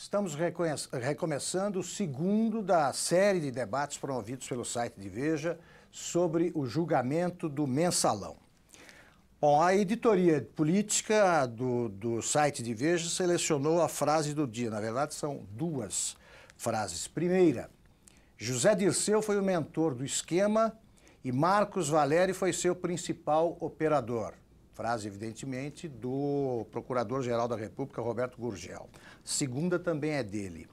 Estamos recomeçando o segundo da série de debates promovidos pelo site de Veja sobre o julgamento do Mensalão. Bom, a editoria política do site de Veja selecionou a frase do dia. Na verdade, são duas frases. Primeira, José Dirceu foi o mentor do esquema e Marcos Valéry foi seu principal operador. Frase, evidentemente, do Procurador-Geral da República, Roberto Gurgel. Segunda também é dele.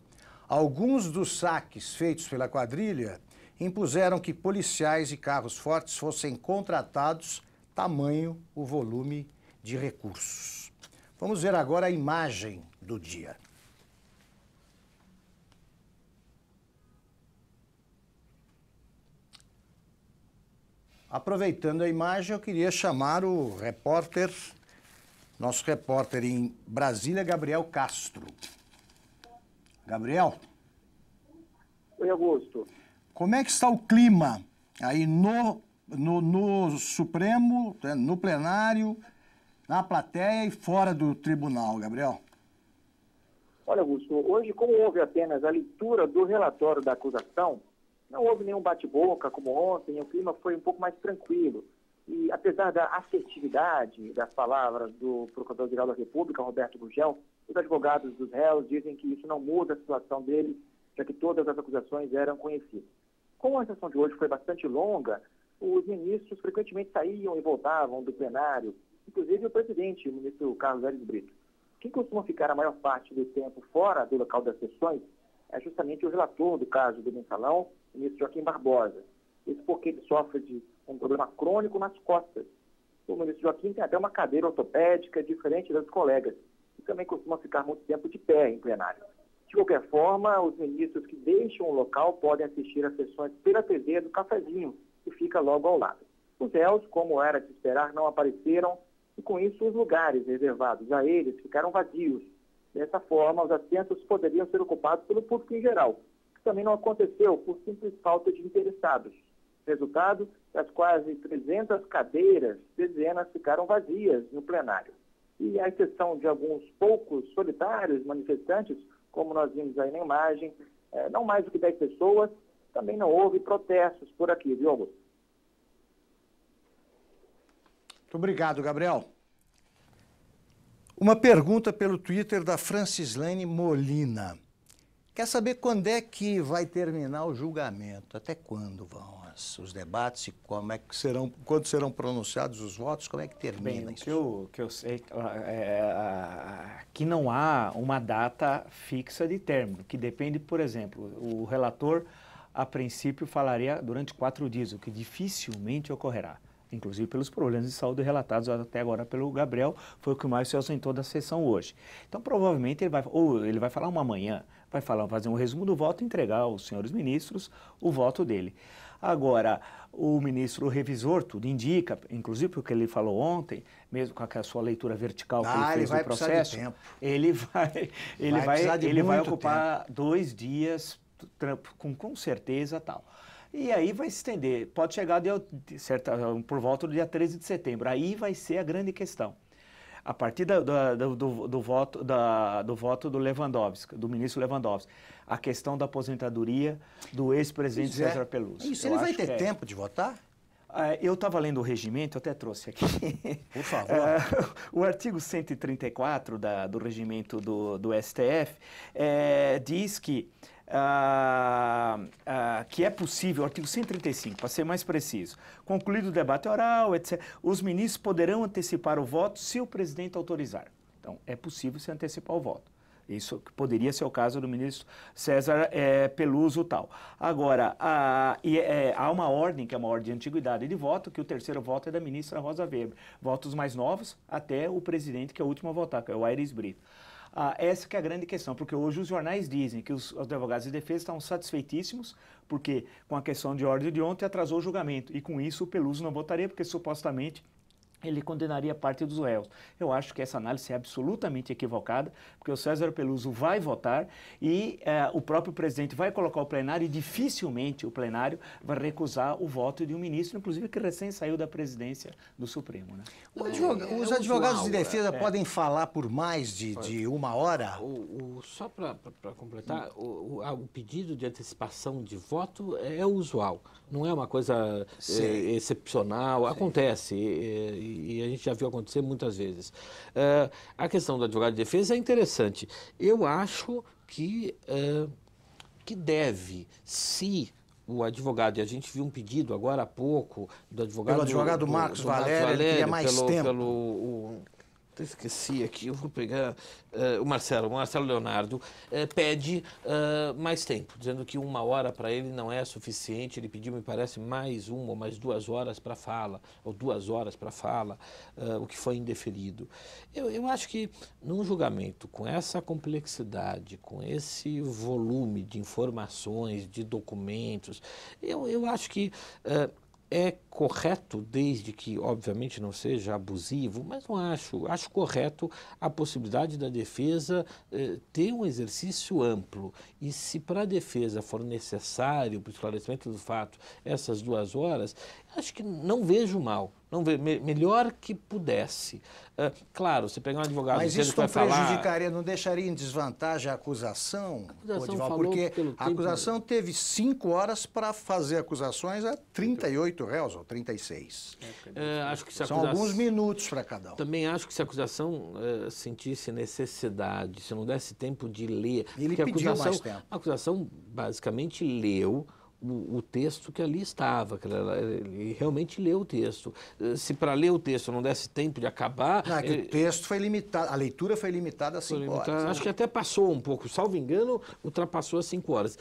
Alguns dos saques feitos pela quadrilha impuseram que policiais e carros fortes fossem contratados, tamanho o volume de recursos. Vamos ver agora a imagem do dia. Aproveitando a imagem, eu queria chamar o repórter, nosso repórter em Brasília, Gabriel Castro. Gabriel? Oi, Augusto. Como é que está o clima aí no Supremo, no plenário, na plateia e fora do tribunal, Gabriel? Olha, Augusto, hoje, como houve apenas a leitura do relatório da acusação, não houve nenhum bate-boca como ontem, o clima foi um pouco mais tranquilo. E apesar da assertividade das palavras do Procurador-Geral da República, Roberto Gurgel, os advogados dos réus dizem que isso não muda a situação deles, já que todas as acusações eram conhecidas. Como a sessão de hoje foi bastante longa, os ministros frequentemente saíam e voltavam do plenário, inclusive o presidente, o ministro Carlos Aires Brito. Quem costuma ficar a maior parte do tempo fora do local das sessões é justamente o relator do caso do Mensalão, o ministro Joaquim Barbosa. Isso porque ele sofre de um problema crônico nas costas. O ministro Joaquim tem até uma cadeira ortopédica diferente das colegas e também costuma ficar muito tempo de pé em plenário. De qualquer forma, os ministros que deixam o local podem assistir às sessões pela TV do cafezinho, que fica logo ao lado. Os réus, como era de esperar, não apareceram e, com isso, os lugares reservados a eles ficaram vazios. Dessa forma, os assentos poderiam ser ocupados pelo público em geral, que também não aconteceu por simples falta de interessados. Resultado, das quase 300 cadeiras, dezenas ficaram vazias no plenário. E, à exceção de alguns poucos solitários manifestantes, como nós vimos aí na imagem, não mais do que 10 pessoas, também não houve protestos por aqui, viu, Augusto? Muito obrigado, Gabriel. Uma pergunta pelo Twitter da Francislane Molina. Quer saber quando é que vai terminar o julgamento? Até quando vão os debates? Quando serão pronunciados os votos? Como é que termina isso? O que eu sei que não há uma data fixa de término, que depende, por exemplo, o relator, a princípio, falaria durante 4 dias, o que dificilmente ocorrerá. Inclusive pelos problemas de saúde relatados até agora pelo Gabriel, foi o que mais se ausentou da sessão hoje. Então, provavelmente, ele vai falar uma manhã, vai fazer um resumo do voto e entregar aos senhores ministros o voto dele. Agora, o ministro revisor, tudo indica, inclusive porque ele falou ontem, mesmo com a sua leitura vertical que ele fez do processo, ele vai ocupar 2 dias, com certeza, tal. E aí vai se estender, pode chegar por volta do dia 13 de setembro, aí vai ser a grande questão. A partir do voto do Lewandowski, do ministro Lewandowski, a questão da aposentadoria do ex-presidente César Peluso. Isso, ele vai ter tempo de votar? Eu estava lendo o regimento, eu até trouxe aqui. Por favor. O artigo 134 do regimento do STF diz que é possível, artigo 135, para ser mais preciso, concluído o debate oral, etc., os ministros poderão antecipar o voto se o presidente autorizar. Então, é possível se antecipar o voto. Isso poderia ser o caso do ministro César Peluso tal. Agora, há uma ordem, que é uma ordem de antiguidade de voto, que o terceiro voto é da ministra Rosa Weber. Votos mais novos até o presidente, que é o último a votar, que é o Aires Brito. Essa que é a grande questão, porque hoje os jornais dizem que os advogados de defesa estão satisfeitíssimos, porque com a questão de ordem de ontem atrasou o julgamento, e com isso o Peluso não votaria, porque supostamente ele condenaria parte dos réus. Eu acho que essa análise é absolutamente equivocada, porque o César Peluso vai votar e o próprio presidente vai colocar o plenário e dificilmente o plenário vai recusar o voto de um ministro, inclusive que recém saiu da presidência do Supremo. Né? Os advogados de defesa podem falar por mais de uma hora? Só para completar, o pedido de antecipação de voto é usual, não é uma coisa excepcional, acontece. E a gente já viu acontecer muitas vezes. A questão do advogado de defesa é interessante. Eu acho que deve, se o advogado, e a gente viu um pedido agora há pouco do advogado... Pelo advogado Marcos Valério, ele queria mais tempo. Esqueci aqui, eu vou pegar o Marcelo Leonardo, pede mais tempo, dizendo que 1 hora para ele não é suficiente. Ele pediu, me parece, mais 1 ou mais 2 horas para fala, ou 2 horas para fala, o que foi indeferido. Eu acho que num julgamento com essa complexidade, com esse volume de informações, de documentos, eu acho que é correto, desde que, obviamente, não seja abusivo, mas não acho. Acho correto a possibilidade da defesa ter um exercício amplo. E se para a defesa for necessário, para o esclarecimento do fato, essas 2 horas, acho que não vejo mal. Melhor que pudesse. Claro, você pegar um advogado... Mas isso não prejudicaria, não deixaria em desvantagem a acusação? Porque a acusação teve 5 horas para fazer acusações a 38 réus, ou 36. Acho que São alguns minutos para cada um. Também acho que se a acusação sentisse necessidade, se não desse tempo de ler... Ele pediu mais tempo. A acusação basicamente leu o texto que ali estava, que ele realmente leu o texto. Se para ler o texto não desse tempo de acabar... Não, é que o texto foi limitado, a leitura foi limitada a 5 horas. Acho que até passou um pouco, salvo engano, ultrapassou as 5 horas.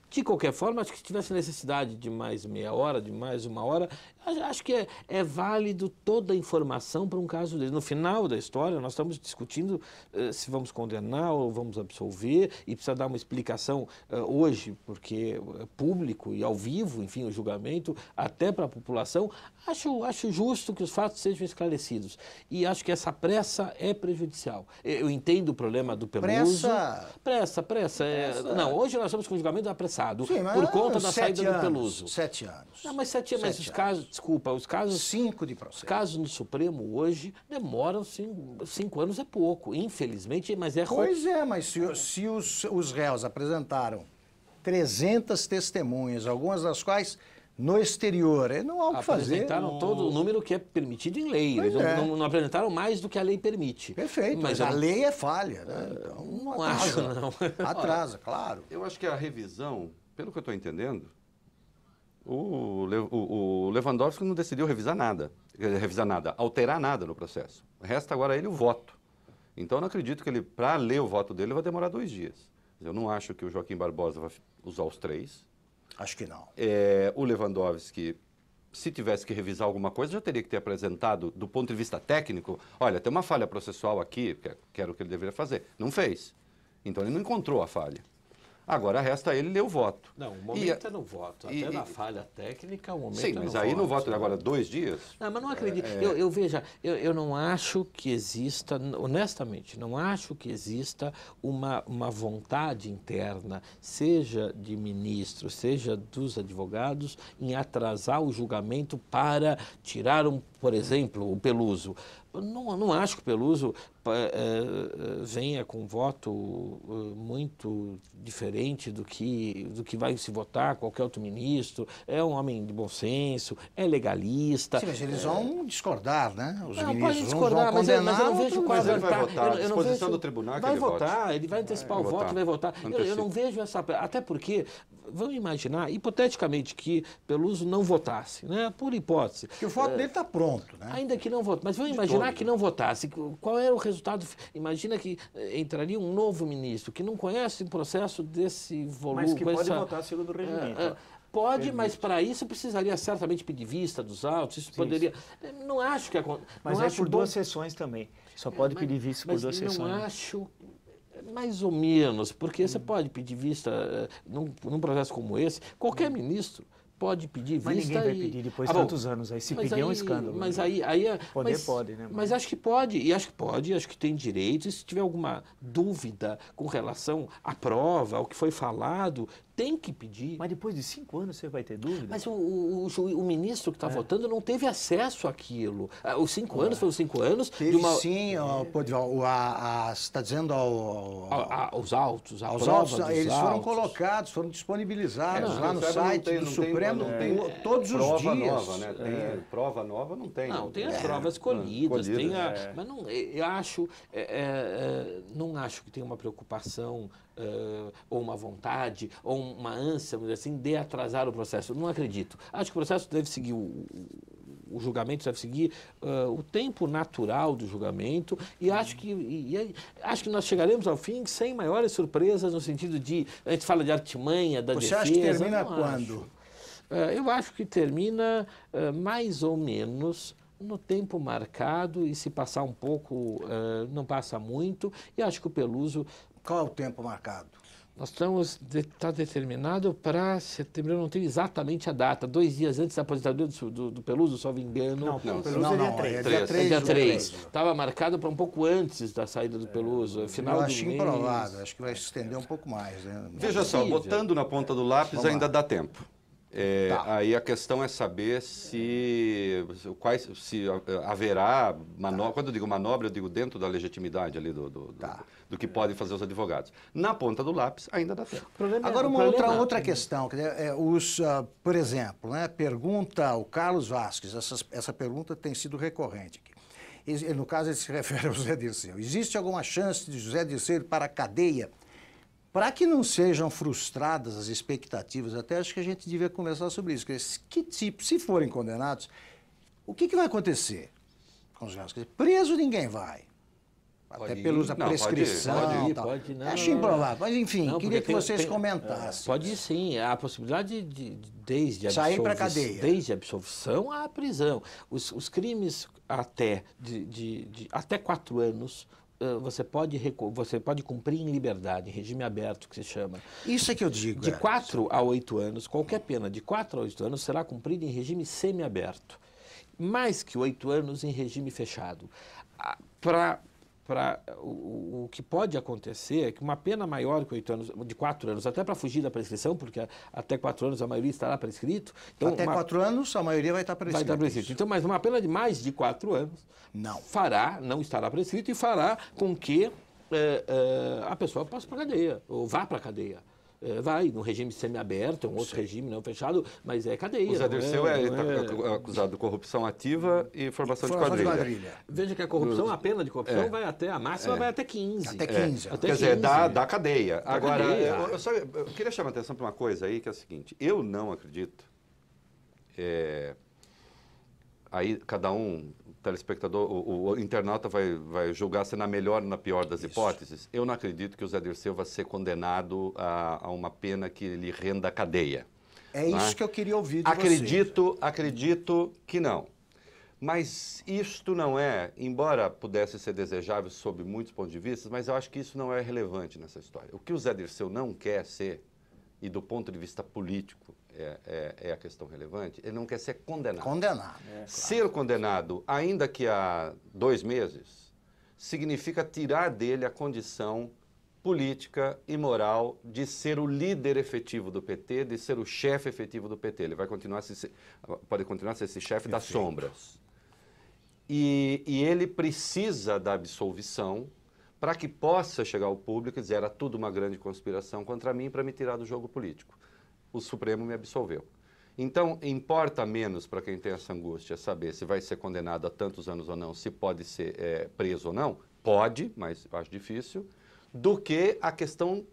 De qualquer forma, acho que se tivesse necessidade de mais meia hora, de mais 1 hora, acho que é válido toda a informação para um caso desse. No final da história, nós estamos discutindo se vamos condenar ou vamos absolver, e precisa dar uma explicação hoje, porque público e ao vivo, enfim, o julgamento, até para a população. Acho justo que os fatos sejam esclarecidos. E acho que essa pressa é prejudicial. Eu entendo o problema do Peluso. Pressa. Não, hoje nós estamos com o julgamento apressado. Sim, por conta da saída do Peluso. 7 anos. Não, mas 7 anos. Mas os casos, desculpa, os casos... 5 de processo. Os casos no Supremo hoje demoram 5 anos, é pouco, infelizmente, mas é... Pois é, mas se os réus apresentaram 300 testemunhas, algumas das quais no exterior, não há o que fazer. Apresentaram todo o número que é permitido em lei. Eles não apresentaram mais do que a lei permite. Perfeito, mas a lei é falha. Né? Então, não acho, não. Atrasa, claro. Eu acho que a revisão, pelo que eu estou entendendo, o Lewandowski não decidiu revisar nada, alterar nada no processo. Resta agora a ele o voto. Então, eu não acredito que ele, para ler o voto dele, vai demorar 2 dias. Eu não acho que o Joaquim Barbosa vai usar os 3. Acho que não. O Lewandowski, se tivesse que revisar alguma coisa, já teria que ter apresentado, do ponto de vista técnico, olha, tem uma falha processual aqui, que era o que ele deveria fazer. Não fez. Então, ele não encontrou a falha. Agora, resta a ele ler o voto. Não, o momento é no voto. Até na falha técnica, o momento é no voto. Sim, mas aí no voto, agora 2 dias... Não, mas não acredito. Eu não acho que exista, honestamente, não acho que exista uma vontade interna, seja de ministro, seja dos advogados, em atrasar o julgamento para tirar, por exemplo, o Peluso. Não acho que o Peluso venha com um voto muito diferente do que vai se votar qualquer outro ministro. É um homem de bom senso, é legalista. Sim, mas eles vão discordar, né? Os ministros podem discordar, vão condenar, mas eu não vejo qual mas ele vai votar. A disposição do tribunal vai votar, ele vai antecipar o voto, vai votar. Eu não vejo essa... Até porque, vamos imaginar, hipoteticamente, que Peluso não votasse, né? Por hipótese. Porque o voto dele está pronto, né? Ainda que não vote. Mas vamos imaginar que não votasse. Qual era o resultado? Imagina que entraria um novo ministro que não conhece o processo desse volume. Mas que pode votar segundo o regimento. Pode, mas para isso precisaria certamente pedir vista dos autos. Isso poderia... Não acho que... Mas é por 2 sessões também. Só pode pedir vista por 2 sessões. Mas não acho... Mais ou menos, porque você pode pedir vista num processo como esse. Qualquer ministro pode pedir vista. Mas ninguém vai pedir depois de tantos anos. Aí se pedir é um escândalo. Mas né? Pode, né? Mas acho que pode, e acho que pode, acho que tem direito. E se tiver alguma dúvida com relação à prova, ao que foi falado, tem que pedir. Mas depois de 5 anos você vai ter dúvida? Mas o ministro que está votando não teve acesso àquilo. Os 5 anos foram 5 anos. Teve sim, você está dizendo Os autos, a aos prova autos, dos eles foram autos. colocados, foram disponibilizados Não, lá no não site tem- do não tem- Supremo não tem todos os prova dias. nova, né? Tem prova nova, não tem. Não, tem as provas colhidas, colhidas, tem mas não, eu acho, não acho que tenha uma preocupação ou uma vontade ou uma ânsia, vamos dizer assim, de atrasar o processo. Não acredito. Acho que o processo deve seguir o julgamento deve seguir o tempo natural do julgamento e acho que nós chegaremos ao fim sem maiores surpresas no sentido de a gente fala de artimanha da defesa. Você acha que termina não quando? acho. Eu acho que termina mais ou menos no tempo marcado e se passar um pouco, não passa muito. E acho que o Peluso... Qual é o tempo marcado? Nós estamos, está determinado para setembro, eu não tenho exatamente a data, 2 dias antes da aposentadoria do Peluso, só me engano. Não, Não, o Peluso é dia 3. é dia 3. Dia do 3. mês. Estava marcado para um pouco antes da saída do Peluso, final Eu do acho mês. improvável, acho que vai se estender um pouco mais. Né? Veja só, possível. botando na ponta do lápis Vamos ainda lá. dá tempo. Tá. Aí a questão é saber se haverá manobra. Quando eu digo manobra, eu digo dentro da legitimidade ali do que podem fazer os advogados. Na ponta do lápis ainda dá tempo. Agora, uma outra questão. Quer dizer, por exemplo, né, pergunta o Carlos Vasques, essa pergunta tem sido recorrente aqui. No caso, ele se refere ao José Dirceu. Existe alguma chance de José Dirceu ir para a cadeia? Para que não sejam frustradas as expectativas, até acho que a gente devia conversar sobre isso. Que tipo, se forem condenados, o que vai acontecer com os casos? Preso ninguém vai. Até pela prescrição. Pode, não. Acho improvável. Mas, enfim, Não, queria porque que vocês comentassem. Pode ir, sim, há a possibilidade desde a Sair pra cadeia. Desde a absolvição à prisão. Os crimes até 4 anos você pode cumprir em liberdade, em regime aberto, que se chama. Isso é que eu digo. De 4 a 8 anos, qualquer pena de 4 a 8 anos será cumprida em regime semiaberto. Mais que 8 anos em regime fechado. O que pode acontecer é que uma pena maior que 8 anos, de 4 anos, até para fugir da prescrição, porque até 4 anos a maioria estará prescrito. Então, até 4 anos a maioria vai estar prescrito. Vai estar prescrito. Então, mas uma pena de mais de 4 anos não estará prescrito e fará com que a pessoa passe para a cadeia, ou vá para a cadeia. Vai, no regime semiaberto, é um outro regime não fechado, mas é cadeia. O Zé Dirceu está acusado de corrupção ativa e formação de quadrilha. Veja que a corrupção, a pena de corrupção vai até, a máxima vai até 15. Até 15. Até Quer dizer, 15. da cadeia. Agora, cadeia. eu queria chamar a atenção para uma coisa aí, que é a seguinte. Eu não acredito, aí cada um, o telespectador, o internauta vai julgar se na melhor ou na pior das hipóteses. Eu não acredito que o Zé Dirceu vai ser condenado a uma pena que lhe renda cadeia. É isso que eu queria ouvir de Acredito que não. Mas isto não embora pudesse ser desejável sob muitos pontos de vista, mas eu acho que isso não é relevante nessa história. O que o Zé Dirceu não quer ser, e do ponto de vista político é a questão relevante, ele não quer ser condenado. Claro. Ser condenado, ainda que há 2 meses, significa tirar dele a condição política e moral de ser o líder efetivo do PT, de ser o chefe efetivo do PT. Ele vai pode continuar a ser esse chefe das sombras. E ele precisa da absolvição para que possa chegar ao público e dizer era tudo uma grande conspiração contra mim para me tirar do jogo político. O Supremo me absolveu. Então, importa menos para quem tem essa angústia saber se vai ser condenado a tantos anos ou não, se pode ser preso ou não. Pode, mas eu acho difícil, do que a questão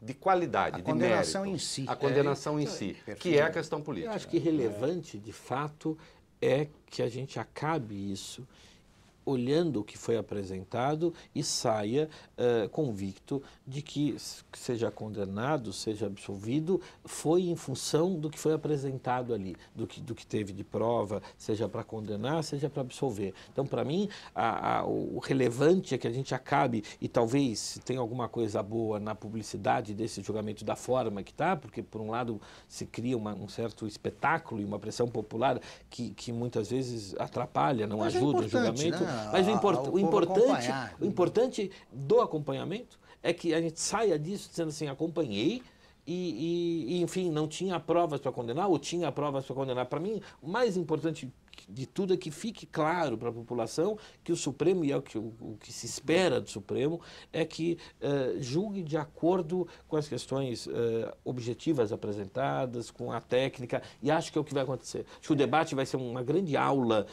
de qualidade, de mérito. A condenação em si. A condenação em si, que é a questão política. Eu acho que relevante, de fato, é que a gente acabe isso olhando o que foi apresentado e saia convicto de que, seja condenado, seja absolvido, foi em função do que foi apresentado ali, do que teve de prova, seja para condenar, seja para absolver. Então, para mim, o relevante é que a gente acabe, e talvez se tem alguma coisa boa na publicidade desse julgamento da forma que está, porque, por um lado, se cria um certo espetáculo e uma pressão popular que muitas vezes atrapalha, não ajuda o julgamento. Né? Mas o importante do acompanhamento é que a gente saia disso dizendo assim, acompanhei e enfim, não tinha provas para condenar ou tinha provas para condenar. Para mim, o mais importante de tudo é que fique claro para a população que o Supremo, e é o que se espera do Supremo, é que julgue de acordo com as questões objetivas apresentadas, com a técnica, e acho que é o que vai acontecer. Acho que o debate vai ser uma grande aula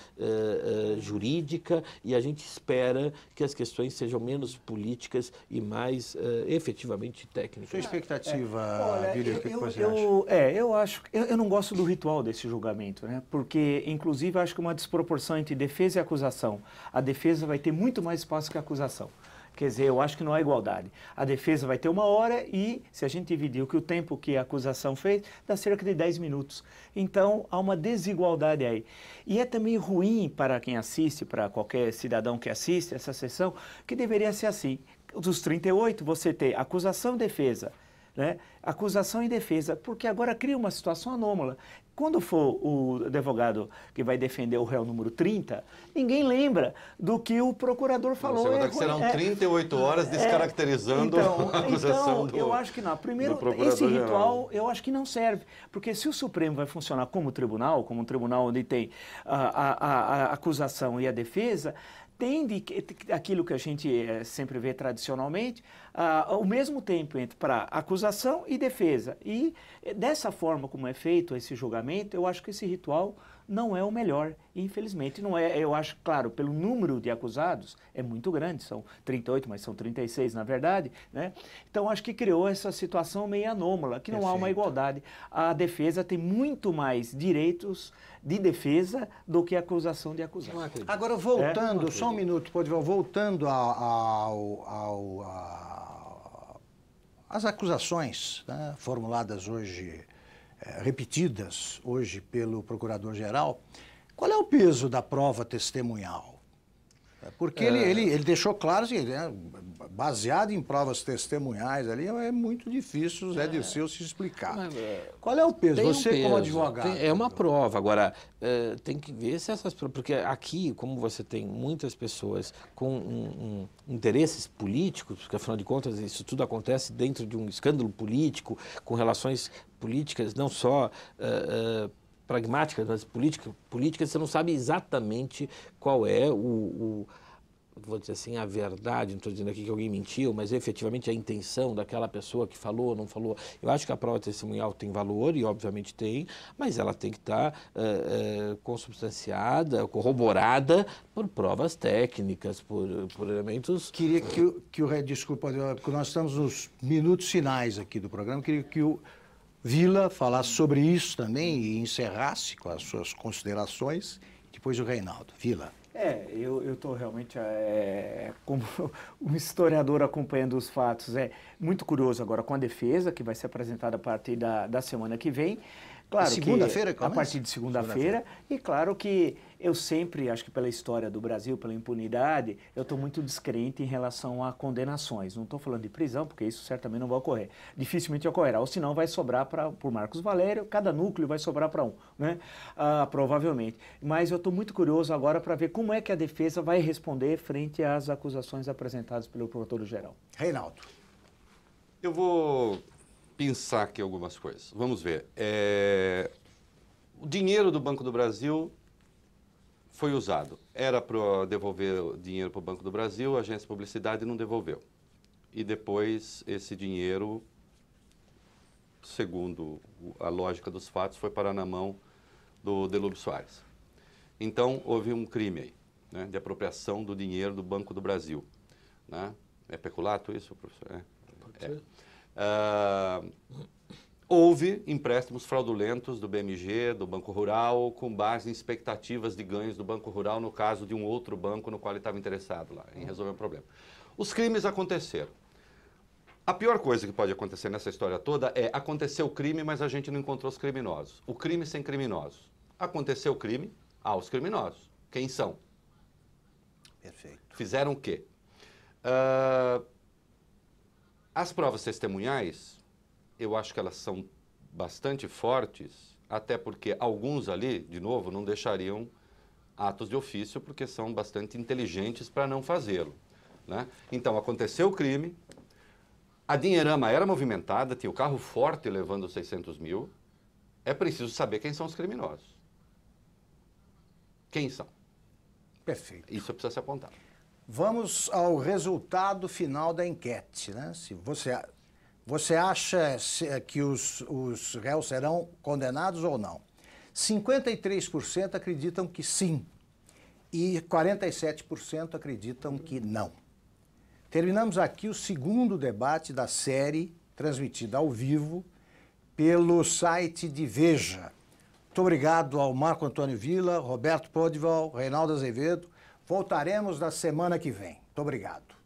jurídica e a gente espera que as questões sejam menos políticas e mais efetivamente técnicas. Sua expectativa, Vílio, o que você acha? Eu acho, eu não gosto do ritual desse julgamento, né? Porque, inclusive, eu acho que uma desproporção entre defesa e acusação. A defesa vai ter muito mais espaço que a acusação. Quer dizer, eu acho que não há igualdade. A defesa vai ter 1 hora e, se a gente dividir o tempo que a acusação fez, dá cerca de 10 minutos. Então, há uma desigualdade aí. E é também ruim para quem assiste, para qualquer cidadão que assiste essa sessão, que deveria ser assim. Dos 38, você tem acusação e defesa. Né? Acusação e defesa, porque agora cria uma situação anômala. Quando for o advogado que vai defender o réu número 30, ninguém lembra do que o procurador falou. Você vai que serão 38 horas descaracterizando a acusação do eu acho que não. Primeiro, esse ritual eu acho que não serve, porque se o Supremo vai funcionar como um tribunal onde tem a acusação e a defesa, tende aquilo que a gente sempre vê tradicionalmente, o mesmo tempo entre para acusação e defesa. E dessa forma como é feito esse julgamento, eu acho que esse ritual não é o melhor, infelizmente. Não é, eu acho, claro, pelo número de acusados, é muito grande, são 38, mas são 36 na verdade, né? Então acho que criou essa situação meio anômala, que não há uma igualdade. A defesa tem muito mais direitos de defesa do que a acusação de acusação. Agora, voltando, só um minuto, voltando às acusações, né, formuladas hoje, repetidas hoje pelo Procurador-Geral, qual é o peso da prova testemunhal? Porque ele deixou claro, assim, né, baseado em provas testemunhais ali, é muito difícil o Zé Dirceu se explicar. Qual é o peso? Você como advogado. É uma prova. Agora, tem que ver se essas provas... Porque aqui, como você tem muitas pessoas com interesses políticos, porque afinal de contas isso tudo acontece dentro de um escândalo político, com relações políticas não só... pragmáticas, mas políticas, você não sabe exatamente qual é vou dizer assim, a verdade, não estou dizendo aqui que alguém mentiu, mas efetivamente a intenção daquela pessoa que falou ou não falou. Eu acho que a prova testemunhal tem valor, e obviamente tem, mas ela tem que estar consubstanciada, corroborada por provas técnicas, por elementos... Queria desculpa, porque nós estamos nos minutos finais aqui do programa, queria que o Vila falasse sobre isso também e encerrasse com as suas considerações, depois o Reinaldo. Vila. Eu estou realmente, como um historiador acompanhando os fatos, muito curioso agora com a defesa, que vai ser apresentada a partir da semana que vem. Claro, segunda-feira a partir de segunda-feira. E claro que eu sempre, acho que pela história do Brasil, pela impunidade, eu estou muito descrente em relação a condenações. Não estou falando de prisão, porque isso certamente não vai ocorrer. Dificilmente ocorrerá, ou senão vai sobrar por Marcos Valério, cada núcleo vai sobrar para um, né? Provavelmente. Mas eu estou muito curioso agora para ver como é que a defesa vai responder frente às acusações apresentadas pelo Procurador-Geral. Reinaldo. Eu vou pensar aqui algumas coisas. Vamos ver. O dinheiro do Banco do Brasil foi usado. Era para devolver o dinheiro para o Banco do Brasil, a agência de publicidade não devolveu. E depois esse dinheiro, segundo a lógica dos fatos, foi parar na mão do Delúbio Soares. Então, houve um crime aí, né, de apropriação do dinheiro do Banco do Brasil. Né? É peculato isso, professor? Pode ser. houve empréstimos fraudulentos do BMG, do Banco Rural, com base em expectativas de ganhos do Banco Rural, no caso de um outro banco no qual ele estava interessado lá, em resolver o problema. Os crimes aconteceram. A pior coisa que pode acontecer nessa história toda é acontecer o crime, mas a gente não encontrou os criminosos. O crime sem criminosos. Aconteceu o crime, os criminosos. Quem são? Perfeito. Fizeram o quê? As provas testemunhais, eu acho que elas são bastante fortes, até porque alguns ali, de novo, não deixariam atos de ofício, porque são bastante inteligentes para não fazê-lo, né? Então, aconteceu o crime, a dinheirama era movimentada, tinha o carro forte levando 600 mil, é preciso saber quem são os criminosos. Quem são? Perfeito. Isso precisa ser apontado. Vamos ao resultado final da enquete, né? Se você acha que os réus serão condenados ou não? 53% acreditam que sim e 47% acreditam que não. Terminamos aqui o segundo debate da série, transmitida ao vivo pelo site de Veja. Muito obrigado ao Marco Antônio Villa, Roberto Podival, Reinaldo Azevedo. Voltaremos na semana que vem. Muito obrigado.